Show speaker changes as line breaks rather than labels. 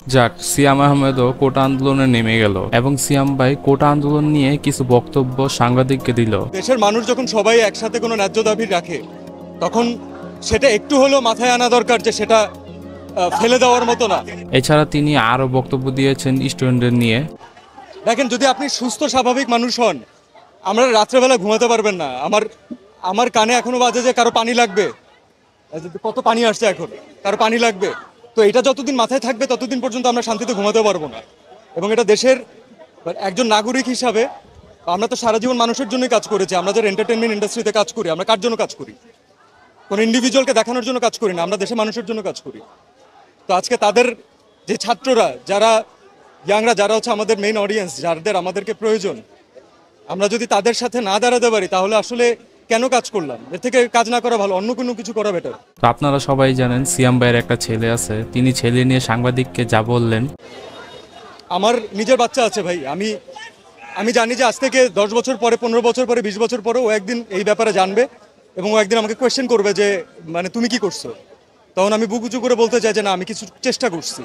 যাক, সিয়াম আহমেদও কোটা আন্দোলনে নেমে গেল এবং সিয়াম ভাই কোটা আন্দোলন নিয়ে কিছু বক্তব্য সাংবাদিককে দিল।
দেশের মানুষ যখন সবাই একসাথে কোনো ন্যায্য দাবি রাখে তখন সেটা একটু হলেও মাথায় আনা দরকার যে সেটা ফেলে দেওয়ার মতো না।
এছাড়া তিনি আরও বক্তব্য দিয়েছেন স্টুডেন্টদের নিয়ে।
দেখেন, যদি আপনি সুস্থ স্বাভাবিক মানুষ হন, আমরা রাত্রেবেলা ঘুমাতে পারবেন না। আমার আমার কানে এখনো বাজে যে কারো পানি লাগবে, কত পানি আসছে এখন, কারো পানি লাগবে। তো এটা যতদিন মাথায় থাকবে ততদিন পর্যন্ত আমরা শান্তিতে ঘুমাতে পারবো না। এবং এটা দেশের একজন নাগরিক হিসাবে আমরা তো সারা জীবন মানুষের জন্যই কাজ করেছি। আমরা যারা এন্টারটেনমেন্ট ইন্ডাস্ট্রিতে কাজ করি, আমরা কার জন্য কাজ করি? কোনো ইন্ডিভিজুয়ালকে দেখানোর জন্য কাজ করি না, আমরা দেশের মানুষের জন্য কাজ করি। তো আজকে তাদের যে ছাত্ররা, যারা ইয়াংরা, যারা হচ্ছে আমাদের মেইন অডিয়েন্স, যাদের আমাদেরকে প্রয়োজন, আমরা যদি তাদের সাথে না দাঁড়াতে পারি তাহলে আসলে কেন কাজ করলাম? এর থেকে কাজ না করা ভালো, অন্য কোনো কিছু করা বেটার।
তো আপনারা সবাই জানেন সিয়াম ভাইয়ের একটা ছেলে আছে, তিনি ছেলে নিয়ে সাংবাদিককে যা বললেন।
আমার নিজের বাচ্চা আছে ভাই। আমি জানি যে আজ থেকে 10 বছর পরে, 15 বছর পরে, 20 বছর পরে ও একদিন এই ব্যাপারে জানবে এবং ও একদিন আমাকে কোয়েশ্চেন করবে যে মানে তুমি কি করছো। তখন আমি বুক উঁচু করে বলতে চাই যে না, আমি কিছু চেষ্টা করছি।